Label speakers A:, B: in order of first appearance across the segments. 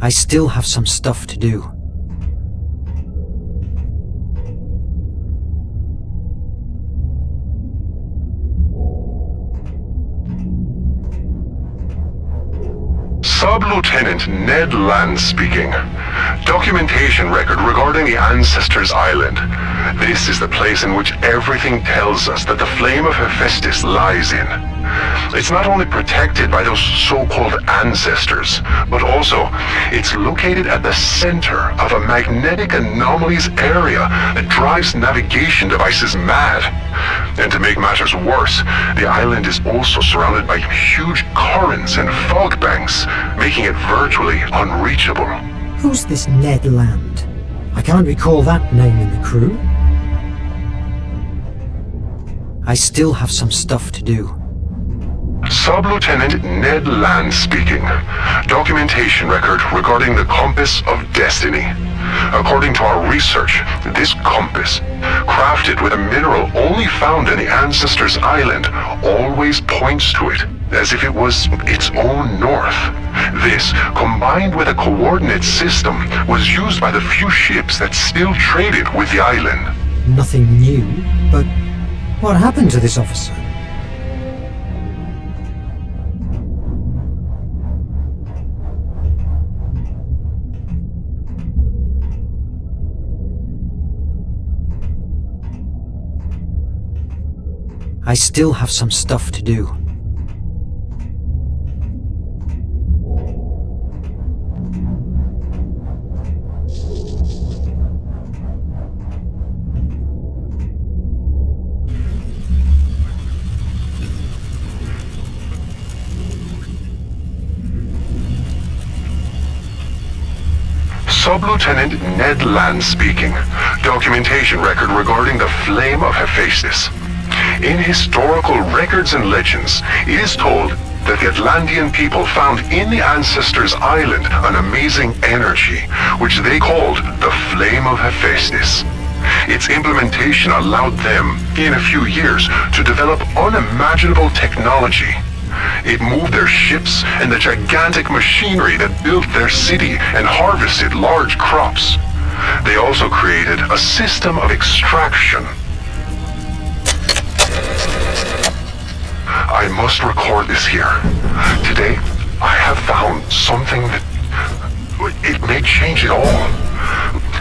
A: I still have some stuff to do.
B: Sub-Lieutenant Ned Land speaking. Documentation record regarding the Ancestors Island. This is the place in which everything tells us that the flame of Hephaestus lies in. It's not only protected by those so-called ancestors, but also it's located at the center of a magnetic anomalies area that drives navigation devices mad. And to make matters worse, the island is also surrounded by huge currents and fog banks, making it virtually unreachable.
A: Who's this Ned Land? I can't recall that name in the crew. I still have some stuff to do.
B: Sub-Lieutenant Ned Land speaking. Documentation record regarding the Compass of Destiny. According to our research, this compass, crafted with a mineral only found in the Ancestors Island, always points to it, as if it was its own north. This, combined with a coordinate system, was used by the few ships that still traded with the island.
A: Nothing new, but what happened to this officer? I still have some stuff to do.
B: Sub-Lieutenant Ned Land speaking. Documentation record regarding the flame of Hephaestus. In historical records and legends, it is told that the Atlantean people found in the Ancestors Island an amazing energy, which they called the Flame of Hephaestus. Its implementation allowed them, in a few years, to develop unimaginable technology. It moved their ships and the gigantic machinery that built their city and harvested large crops. They also created a system of extraction. I must record this here. Today, I have found something that... it may change it all.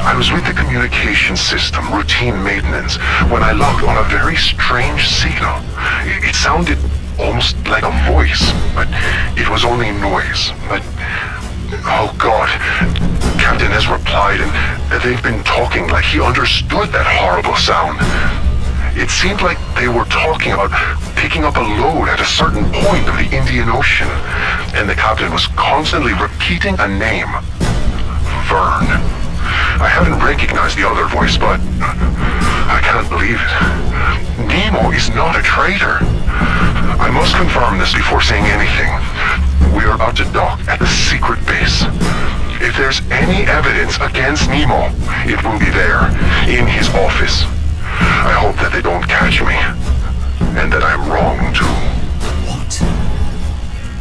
B: I was with the communication system, routine maintenance, when I logged on a very strange signal. It sounded almost like a voice, but it was only noise. But... oh God. Captain has replied, and they've been talking like he understood that horrible sound. It seemed like they were talking about picking up a load at a certain point of the Indian Ocean, and the captain was constantly repeating a name. Verne. I haven't recognized the other voice, but I can't believe it. Nemo is not a traitor. I must confirm this before saying anything. We are about to dock at the secret base. If there's any evidence against Nemo, it will be there, in his office. I hope that they don't catch me, and that I'm wrong too.
A: What?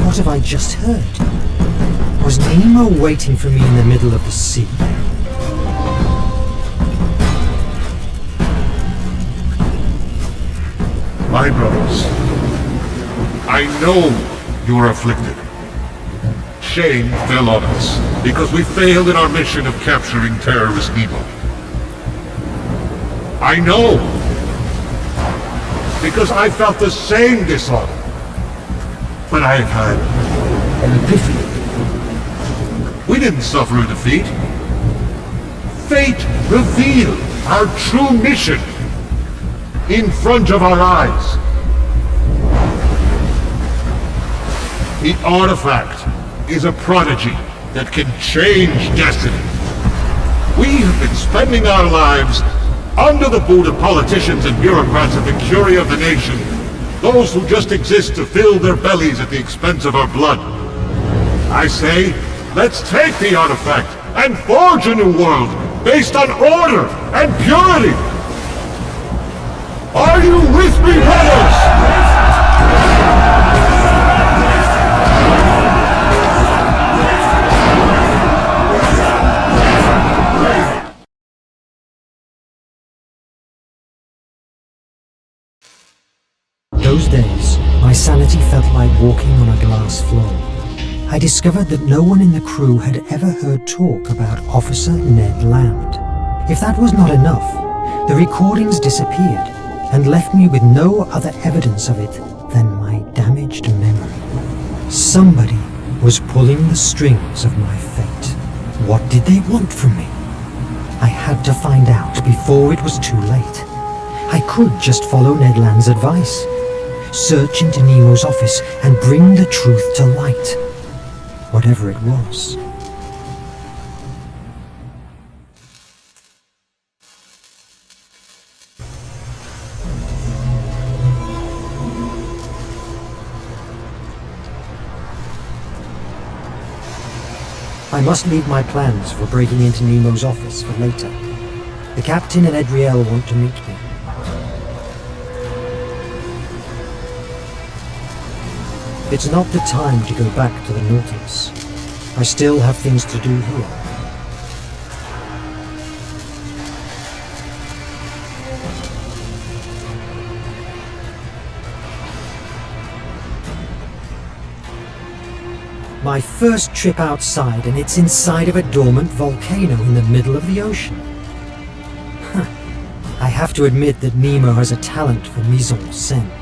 A: What have I just heard? Was Nemo waiting for me in the middle of the sea?
C: My brothers, I know you are afflicted. Shame fell on us because we failed in our mission of capturing terrorist Nemo. I know, because I felt the same dishonor. But I have had an epiphany. We didn't suffer a defeat. Fate revealed our true mission in front of our eyes. The artifact is a prodigy that can change destiny. We have been spending our lives under the boot of politicians and bureaucrats of the curia of the nation, those who just exist to fill their bellies at the expense of our blood. I say, let's take the artifact and forge a new world based on order and purity. Are you with me, brothers?
A: those days, my sanity felt like walking on a glass floor. I discovered that no one in the crew had ever heard talk about Officer Ned Land. If that was not enough, the recordings disappeared and left me with no other evidence of it than my damaged memory. Somebody was pulling the strings of my fate. What did they want from me? I had to find out before it was too late. I could just follow Ned Land's advice, search into Nemo's office and bring the truth to light, whatever it was. I must leave my plans for breaking into Nemo's office for later. The captain and Edriel want to meet me. It's not the time to go back to the Nautilus. I still have things to do here. My first trip outside, and it's inside of a dormant volcano in the middle of the ocean. I have to admit that Nemo has a talent for mise-en-scène.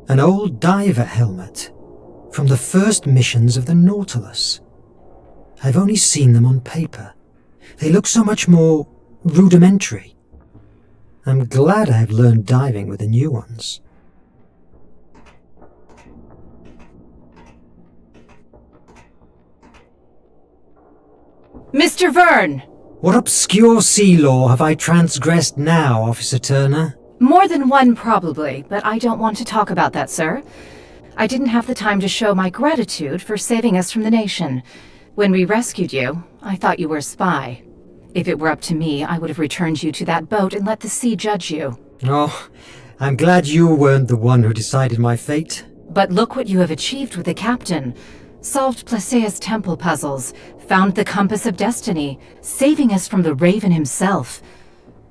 A: An old diver helmet from the first missions of the Nautilus. I've only seen them on paper. They look so much more rudimentary. I'm glad I've learned diving with the new ones.
D: Mr. Verne!
A: What obscure sea law have I transgressed now, Officer Turner?
D: More than one, probably, but I don't want to talk about that, sir. I didn't have the time to show my gratitude for saving us from the nation. When we rescued you, I thought you were a spy. If it were up to me, I would have returned you to that boat and let the sea judge you.
A: Oh, I'm glad you weren't the one who decided my fate.
D: But look what you have achieved with the captain. Solved Placea's temple puzzles, found the compass of destiny, saving us from the Raven himself.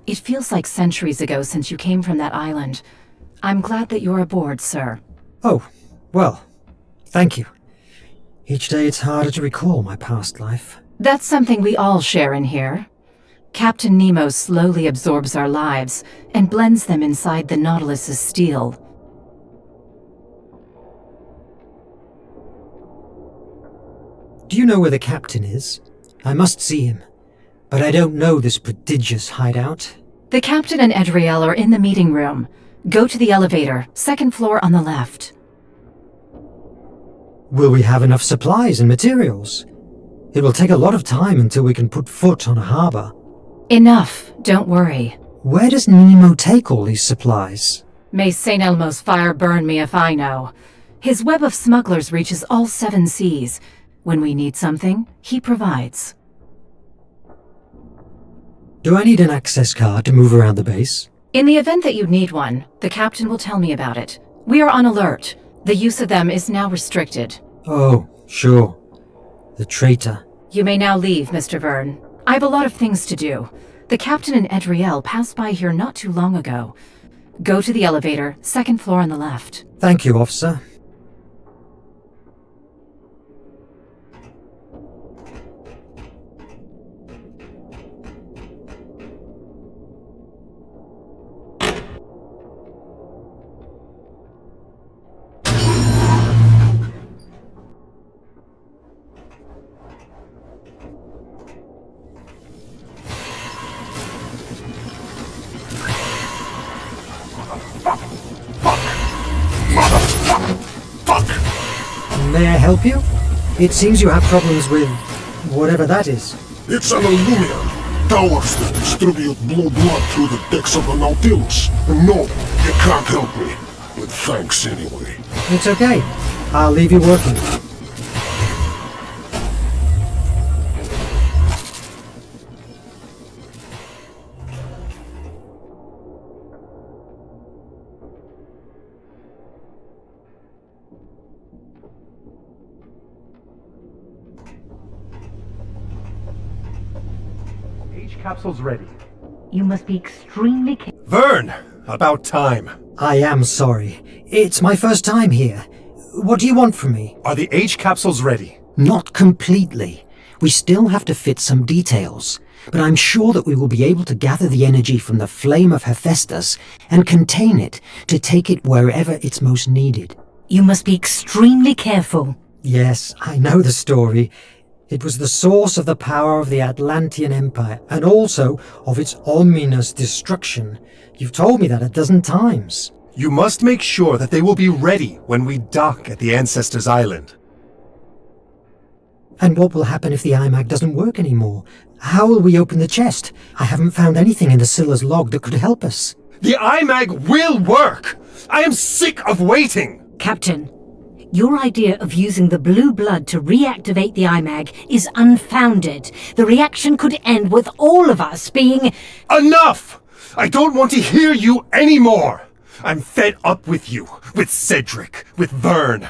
D: It feels like centuries ago since you came from that island. I'm glad that you're aboard, sir.
A: Oh, well, thank you. Each day it's harder to recall my past life.
D: That's something we all share in here. Captain Nemo slowly absorbs our lives and blends them inside the Nautilus's steel.
A: Do you know where the captain is? I must see him. But I don't know this prodigious hideout.
D: The captain and Edriel are in the meeting room. Go to the elevator, second floor on the left.
A: Will we have enough supplies and materials? It will take a lot of time until we can put foot on a harbor.
D: Enough, don't worry.
A: Where does Nemo take all these supplies?
D: May St. Elmo's fire burn me if I know. His web of smugglers reaches all 7 seas. When we need something, he provides.
A: Do I need an access card to move around the base?
D: In the event that you need one, the captain will tell me about it. We are on alert. The use of them is now restricted.
A: Oh, sure. The traitor.
D: You may now leave, Mr. Verne. I have a lot of things to do. The captain and Edriel passed by here not too long ago. Go to the elevator, second floor on the left.
A: Thank you, officer. May I help you? It seems you have problems with whatever that is.
C: It's an illusion. Towers that distribute blue blood through the decks of the Nautilus. And no, you can't help me. But thanks anyway.
A: It's okay. I'll leave you working.
E: capsules ready.
F: You must be extremely careful.
E: Verne! About time.
A: I am sorry. It's my first time here. What do you want from me?
E: Are the H capsules ready?
A: Not completely. We still have to fit some details. But I'm sure that we will be able to gather the energy from the flame of Hephaestus and contain it to take it wherever it's most needed.
F: You must be extremely careful.
A: Yes, I know the story. It was the source of the power of the Atlantean Empire, and also of its ominous destruction. You've told me that a dozen times.
E: You must make sure that they will be ready when we dock at the Ancestors' Island.
A: And what will happen if the iMac doesn't work anymore? How will we open the chest? I haven't found anything in the Scylla's log that could help us.
E: The iMac will work! I am sick of waiting!
F: Captain, your idea of using the blue blood to reactivate the iMac is unfounded. The reaction could end with all of us being...
E: Enough! I don't want to hear you anymore! I'm fed up with you, with Cedric, with Verne.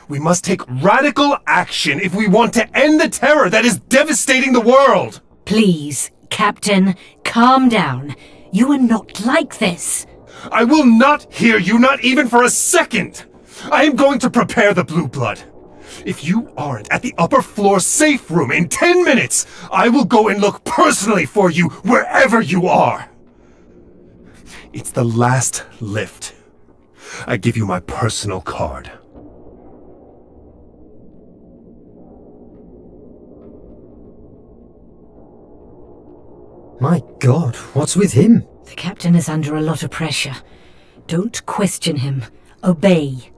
E: We must take radical action if we want to end the terror that is devastating the world!
F: Please, Captain, calm down. You are not like this.
E: I will not hear you, not even for a second! I am going to prepare the blue blood. If you aren't at the upper floor safe room in 10 minutes, I will go and look personally for you wherever you are. It's the last lift. I give you my personal card.
A: My God, what's with him?
F: The captain is under a lot of pressure. Don't question him. Obey.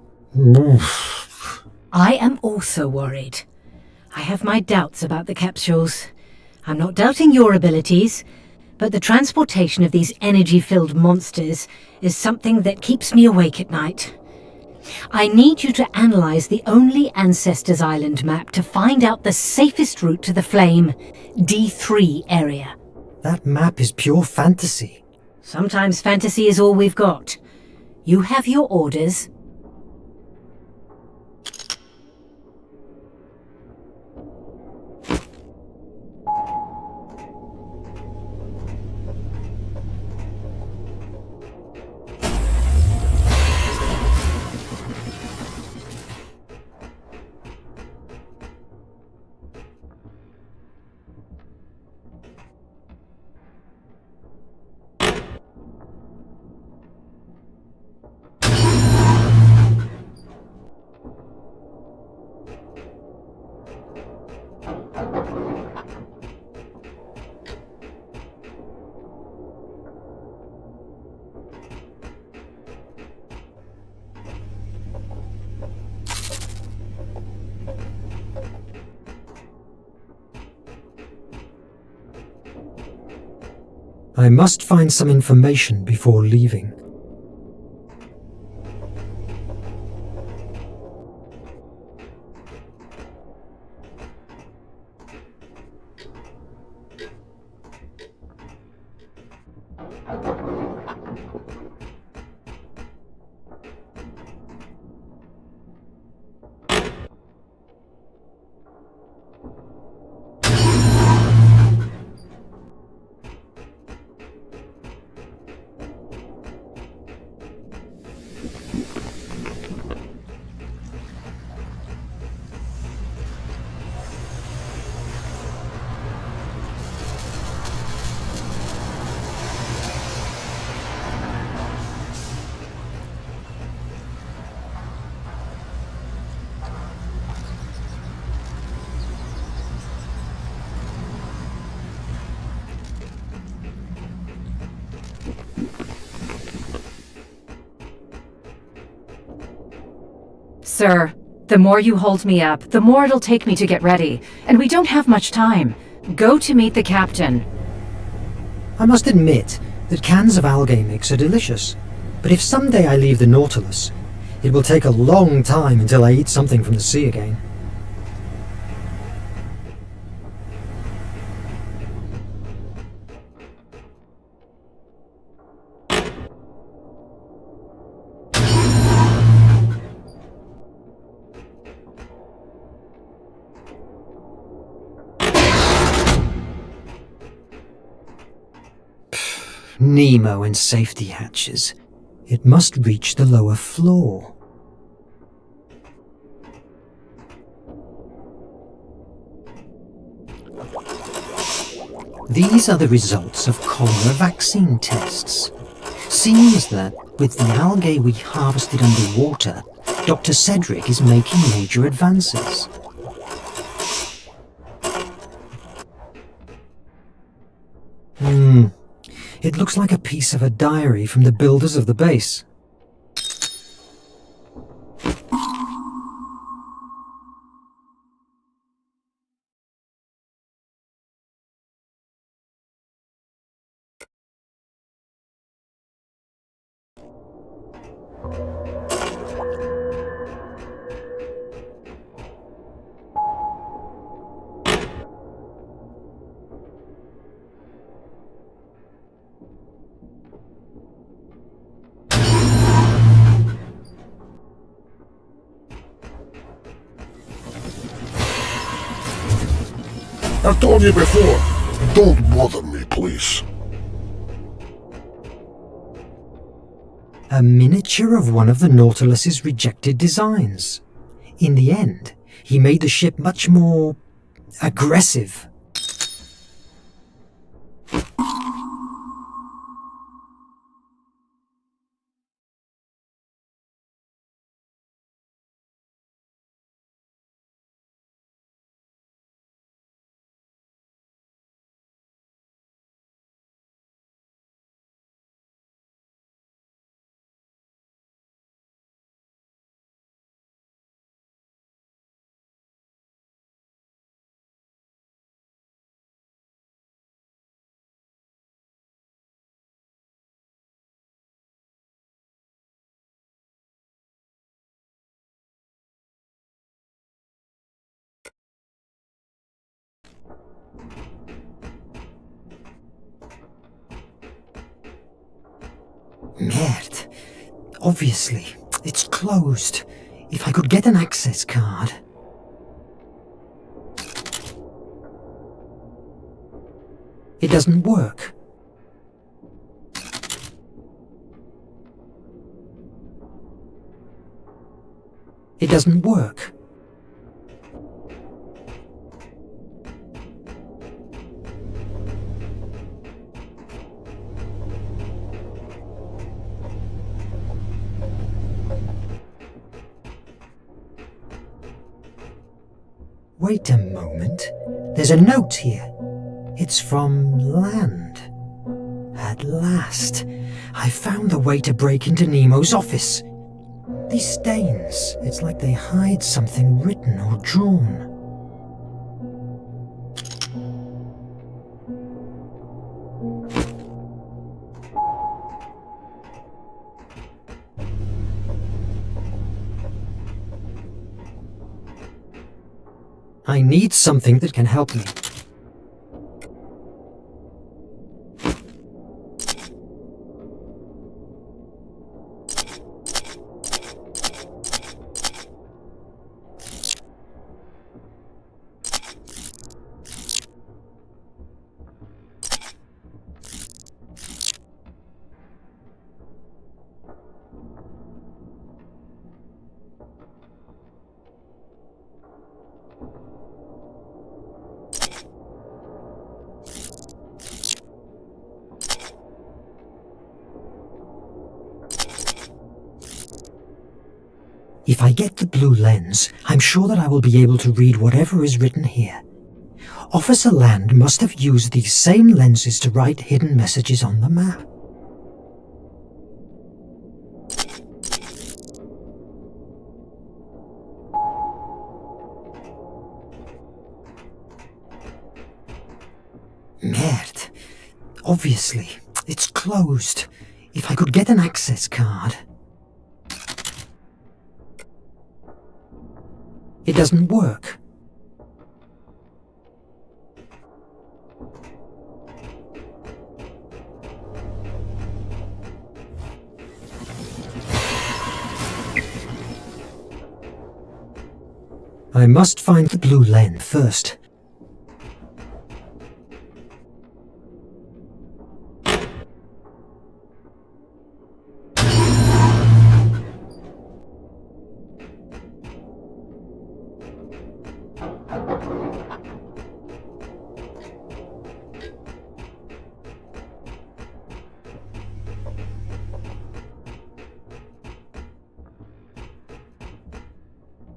F: I am also worried. I have my doubts about the capsules. I'm not doubting your abilities, but the transportation of these energy-filled monsters is something that keeps me awake at night. I need you to analyze the only Ancestors' Island map to find out the safest route to the Flame D3 area.
A: That map is pure fantasy.
F: Sometimes fantasy is all we've got. You have your orders.
A: I must find some information before leaving.
D: Sir, the more you hold me up, the more it'll take me to get ready, and we don't have much time. Go to meet the captain.
A: I must admit that cans of algae mix are delicious, but if someday I leave the Nautilus, it will take a long time until I eat something from the sea again. Nemo and safety hatches. It must reach the lower floor. These are the results of cholera vaccine tests. Seems that with the algae we harvested underwater, Dr. Cedric is making major advances. It looks like a piece of a diary from the builders of the base.
B: I've told you before, don't bother me, please.
A: A miniature of one of the Nautilus's rejected designs. In the end, he made the ship much more aggressive. Merde. Obviously, it's closed. If I could get an access card. It doesn't work. It doesn't work. Wait a moment. There's a note here. It's from land. At last, I found the way to break into Nemo's office. These stains, it's like they hide something written or drawn. I need something that can help me. If I get the blue lens, I'm sure that I will be able to read whatever is written here. Officer Land must have used these same lenses to write hidden messages on the map. Merde. Obviously, it's closed. If I could get an access card. It doesn't work. I must find the blue lens first.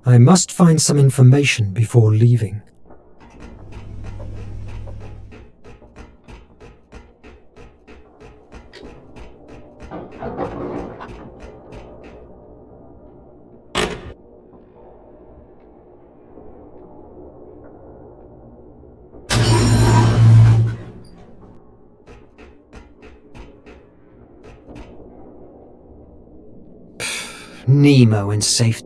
A: I must find some information before leaving. Nemo in safety.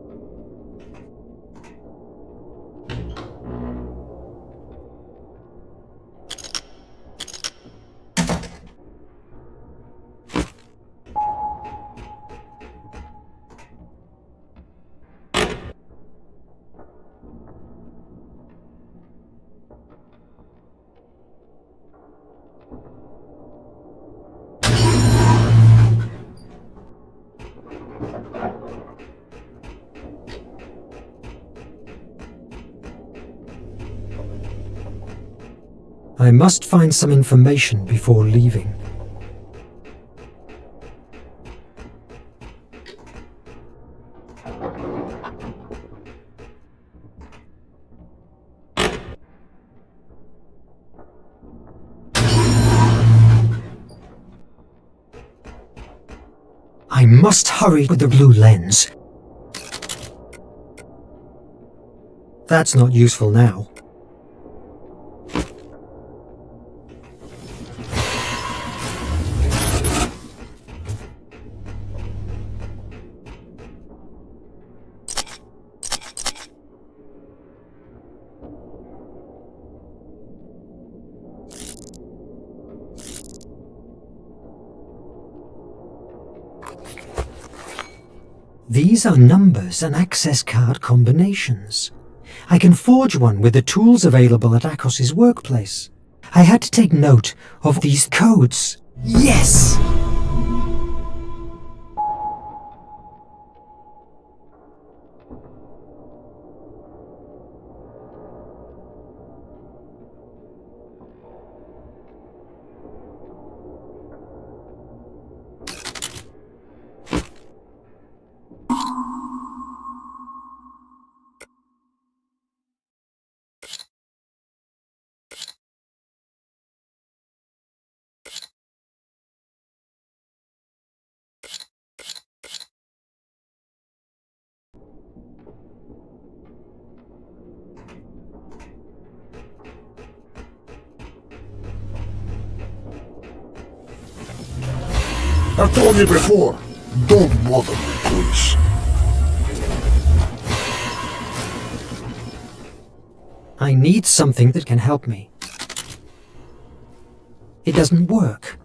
A: I must find some information before leaving. I must hurry with the blue lens. That's not useful now. These are numbers and access card combinations. I can forge one with the tools available at Akos's workplace. I had to take note of these codes. Yes!
C: I've told you before, don't bother me, please.
A: I need something that can help me. It doesn't work.